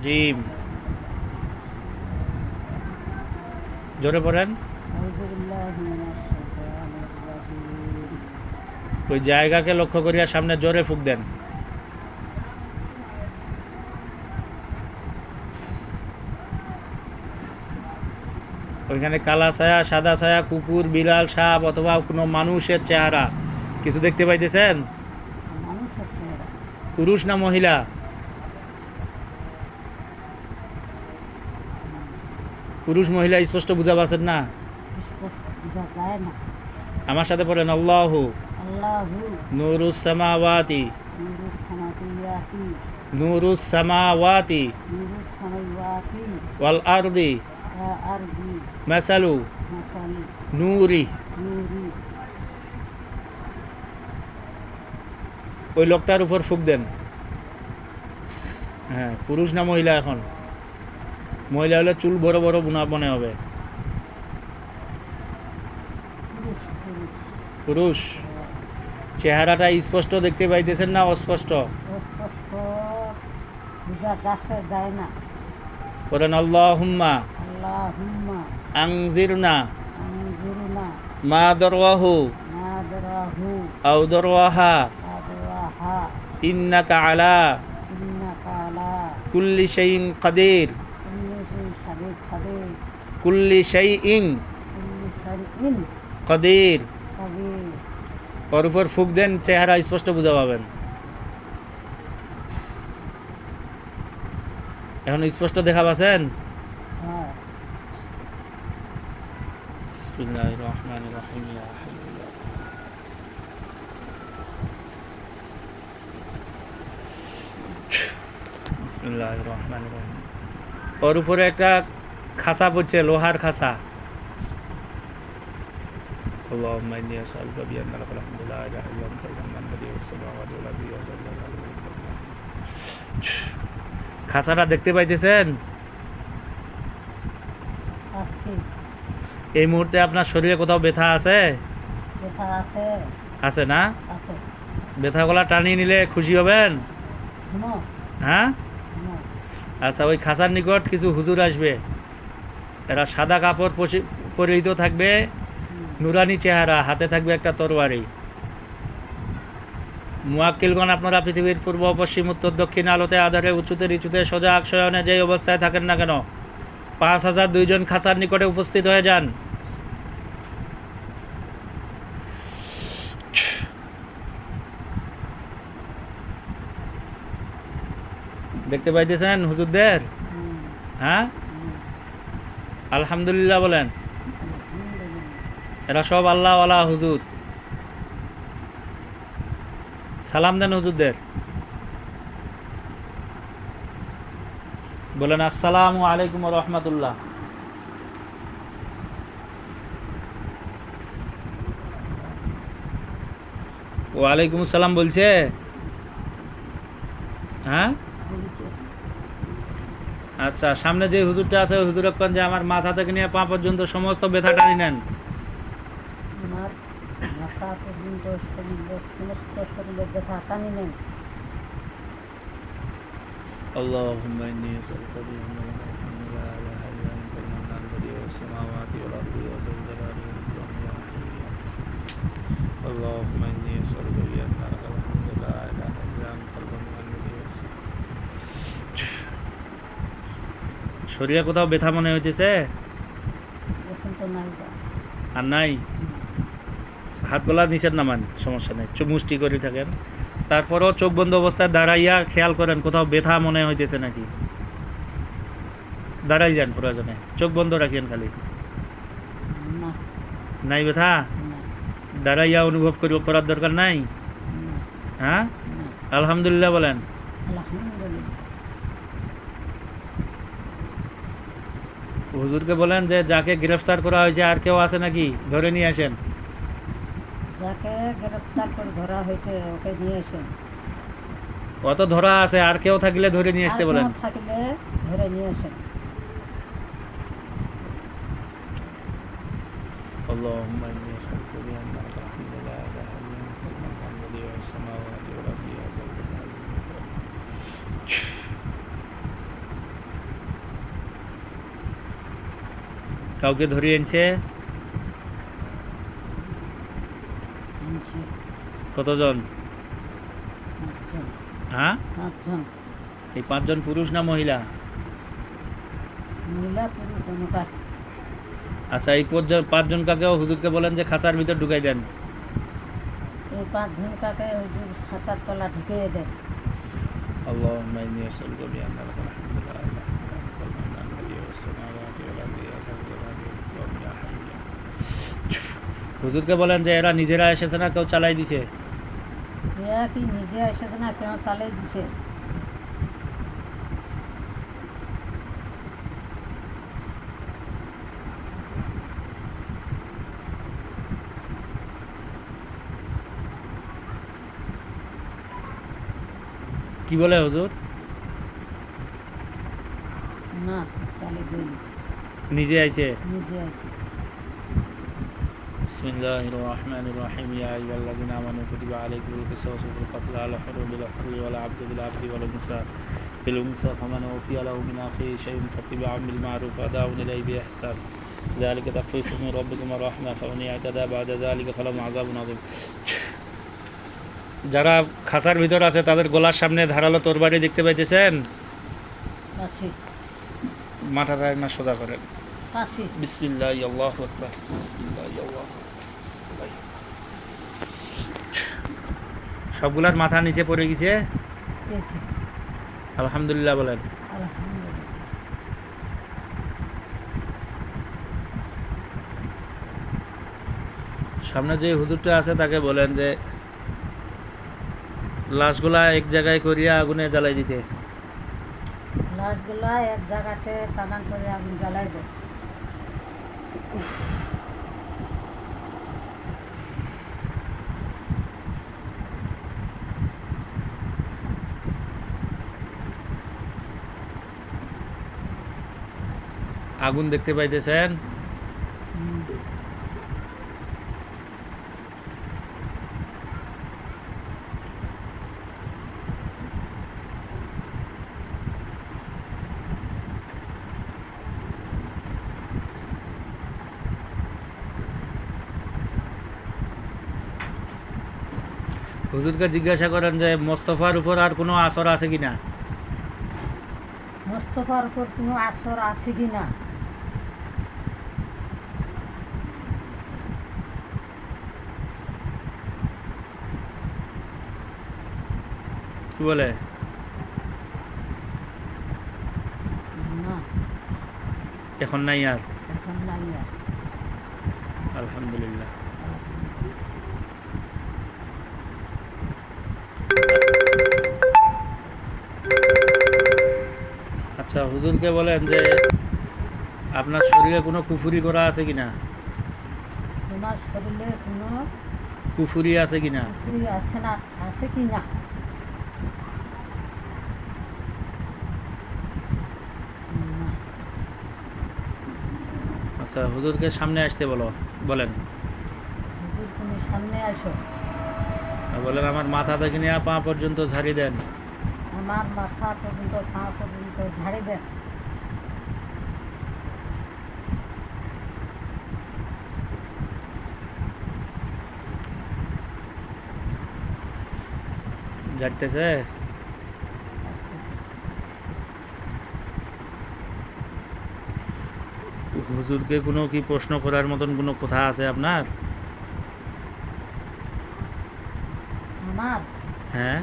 রাজিম। জোরে পড়েন। ওই জায়গাকে লক্ষ্য করিয়া সামনে জোরে ফুঁক দেন। ওইখানে কালা ছায়া, সাদা ছায়া, কুকুর, বিড়াল, সাপ অথবা কোনো মানুষের চেহারা কিছু দেখতে পাইতেছেন? পুরুষ না মহিলা? পুরুষ মহিলা স্পষ্ট বুঝা পাচ্ছেন না? আমার সাথে পড়েন, আল্লাহু নূরুস সামাওয়াতি নূরুস সামাওয়াতি ওয়াল আরদি মাসালু নূরি। ওই লোকটার উপর ফুঁক দেন। হ্যাঁ, পুরুষ না মহিলা? এখন মহিলা হলে চুল বড় বড় মনে হবে। পুরুষ। চেহারাটা স্পষ্ট দেখতে পাইতেছেন না অস্পষ্ট? বলেন আল্লাহুম্মা আনজিরনা মা দরওয়াহু আও দরওয়াহা ইন্নাকা আলা কুল্লি শাইইন কাদির। কুল্লি শাইইন কাদির। ওর উপর ফুঁক দেন, চেহারা স্পষ্ট বুঝা পাবেন। এখন স্পষ্ট দেখা পাচ্ছেন? বিসমিল্লাহির রহমানির রহিম। বিসমিল্লাহির রহমানির রহিম। ওর উপরে একটা খাঁচা পড়ছে, লোহার খাঁচা। আল্লাহুম্মা ইন্নী আসআলুকা বিআন্নাকা আল-হামদু লা ইলাহা ইল্লা আনতা আল-মান্নান বাদিউস সামাওয়াতি ওয়াল আরদি ওয়া জাল্লাল আলাইহি। খাঁচাটা দেখতে পাইতেছেন? এই মুহূর্তে আপনার শরীরে কোথাও ব্যথা আছে? আছে না? ব্যথাগুলা টানিয়ে নিলে খুশি হবেন? হ্যাঁ, আচ্ছা। ওই খাঁচার নিকট কিছু হুজুর আসবে। এরা সাদা কাপড় পরিহিত থাকবে, নুরানি চেহারা, হাতে থাকবে একটা তরবারি। মুয়াক্কিলগণ, আপনারা পৃথিবীর পূর্ব, পশ্চিম, উত্তর, দক্ষিণ, আলোতে, আধারে, উঁচুতে, নিচুতে, সোজা শয়নে যেই অবস্থায় থাকেন না কেন, 5002 জন খাঁচার নিকটে উপস্থিত হয়ে যান। দেখতে পাইতেছেন হুজুরদের? হ্যাঁ, আলহামদুলিল্লাহ বলেন। এরা সব আল্লাহ ওয়ালা হুজুর। সালাম দেন হুজুরদের। বলেন আসসালামু আলাইকুম ওয়া রাহমাতুল্লাহ। ওয়ালাইকুম আসসালাম বলছে? হ্যাঁ, আচ্ছা। সামনে যে হুজুরটা আছে ওই হুজুর যে আমার মাথা থেকে নিয়ে পা পর্যন্ত সমস্ত ব্যথা টানি নেন। আল্লাহুম্মা ইন্নী আসআলুকা বিআন্নাকা আল-হামদু লা ইলাহা ইল্লা আনতা আল-মান্নান বাদিউস সামাওয়াতি ওয়াল আরদি ওয়া জাল্লাল আলাইহি। আল্লাহুম্মা ইন্নী আসআলুকা বিআন্নাকা আল-হামদু লা ইলাহা ইল্লা আনতা আল-মান্নান বাদিউস। শরীরে কোথাও ব্যথা মনে হইতেছে? আর নাই? হাত গলা নিচের নামান, সমস্যা নেই, চোখ মুষ্টি করে থাকেন। তারপরও চোখ বন্ধ অবস্থায় দাঁড়াইয়া খেয়াল করেন কোথাও ব্যথা মনে হইতেছে নাকি। দাঁড়াই যান প্রয়োজনে, চোখ বন্ধ রাখেন খালি। নাই ব্যথা? দাঁড়াইয়া অনুভব করার দরকার নাই? হ্যাঁ, আলহামদুলিল্লাহ বলেন। হুজুরকে বলেন যে যাকে গ্রেফতার করা হয়েছে আর কেউ আছে নাকি, ধরে নিয়ে আসেন। যাকে গ্রেফতার করে ধরা হয়েছে ওকে নিয়ে আসেন। কত ধরা আছে, আর কেউ থাকলে ধরে নিয়ে আসতে বলেন। থাকলে ধরে নিয়ে আসেন। আল্লাহুম্মা ইন্নী আসআলুকা বিআন্নাকা আল-হামদু লা ইলাহা ইল্লা আনতা আল-মান্নান বাদিউস সামাওয়াতি ওয়াল আরদি ওয়া জাল্লাল আলাইহি। কাউকে ধরিয়ে এনেছে? আনছে কতজন? 5 জন। হ্যাঁ, 5 জন। এই 5 জন পুরুষ না মহিলা? মহিলা পুরুষ কোনোটা। আচ্ছা, এই 5 জন কাকেও হুজুরকে বলেন যে খাঁচার ভিতর ঢুকাই দেন। এই 5 জনটাকে হুজুর খাঁচার তলা ঢুকিয়ে দেয়। اللهم إني أسألك بأن لك الحمد لا إله إلا أنت المنان بديع السماوات والأرض يا ذا الجلال والإكرام يا حي يا হুজুরকে বলেন যে এরা নিজেরা এসেছে না কেউ চালাই দিছে? এরা কি নিজে এসেছে না কেউ চালিয়ে দিছে? কি বলে হুজুর? না, চালিয়ে দেয়নি, নিজে আইছে? নিজে আছে। بسم الله الرحمن الرحيم يا أيها الذين آمنوا كتب عليكم القصاص في القتل الحر بالحر والعبد بالعبد والأنثى بالأنثى فمن أوفي له من أخيه شيء فاتباع بالمعروف وأداء إليه بإحسان ذلك تخفيف من ربكم ورحمة فمن اعتدى بعد ذلك فله عذاب عظيم যারা খাঁচার ভিতর আছে তাদের গলার সামনে ধারালো তরবারি দেখতে পাইতেছেন? আছে, মাথাটা না সোজা করেন। আছে। বিসমিল্লাহ আল্লাহু আকবার বিসমিল্লাহ আল্লাহু আকবার বিসমিল্লাহ। সবগুলার মাথা নিচে পড়ে গেছে? পেয়েছে। আলহামদুলিল্লাহ বলেন। আলহামদুলিল্লাহ। সামনে যে হুজুরটা আছে তাকে বলেন যে লাশগুলা এক জায়গায় করিয়া আগুনে জ্বালাই দিতে। লাশগুলা এক জায়গাতে টানান করে আগুন জ্বালাই দেয়। আগুন দেখতে পাইতেছেন? হুম। হুজুরকে জিজ্ঞাসা করেন যে মোস্তফার উপর আর কোনো আসর আছে কিনা? মোস্তফার উপর কোনো আসর আছে কি না? কি বলে? না, এখন নাই আর? এখন নাই আর। আলহামদুলিল্লাহ। আচ্ছা, হুজুরকে বলেন যে আপনার শরীরে কোনো কুফুরি করা আছে কিনা? তোমার শরীরে কোনো কুফুরি আছে কিনা? কুফরি আছে না, আছে কি না? না। আচ্ছা, হুজুরকে সামনে আসতে বলেন। হুজুর তুমি সামনে আসো। আর বলেন আমার মাথা থেকে নিয়ে পা পর্যন্ত ঝাড়ি দেন। আমার মাথা পর্যন্ত পা পর্যন্ত ঝাড়ি দেন। ঝাড়তেছে? হুজুরকে কোনো কি প্রশ্ন করার মতন কোনো কথা আছে আপনার? আমার হ্যাঁ,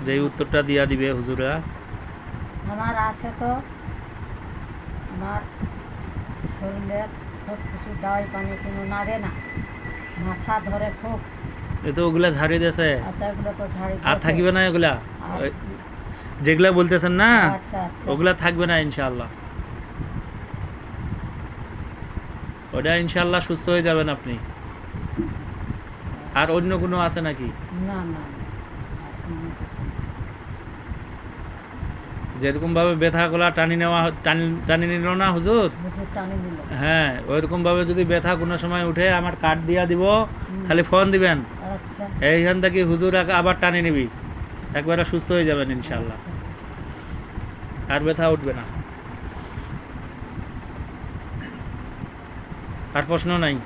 যে উত্তরটা দিয়া দিবে হুজুরা। আমার আছে তো, আমার শরীরের সব কিছু দাওয়াই পানি কোনো নাগে না, মাথা ধরে খুব। এ তো ওগুলা ঝাড়ি দিয়েছে, আচ্ছা, এগুলো তো ঝাড়ি আর দিয়েছে। থাকিবে না এগুলা। আর ওই যেগুলা বলতেছেন না আচ্ছা আচ্ছা, ওগুলা থাকবে না ইনশাআল্লাহ। ওটা ইনশাআল্লাহ সুস্থ হয়ে যাবেন আপনি। আর অন্য কোনো আছে নাকি? না না না, আর কোনো কিছু না। যেরকম ভাবে ব্যথাগুলা টানি নিল না হুজুর, হুজুর টানে নিল। হ্যাঁ ওইরকম ভাবে যদি ব্যথা কোনো সময় উঠে আমার কার্ড দিয়া দিব, খালি ফোন দিবেন, আচ্ছা এইখান থেকে হুজুর আবার টানি নিবি, একবারে সুস্থ হয়ে যাবেন ইনশাআল্লাহ, আচ্ছা। আর ব্যথা উঠবে না। আর প্রশ্ন নাই? না।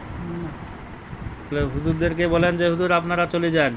তাহলে হুজুরদেরকে বলেন যে হুজুর আপনারা চলে যান।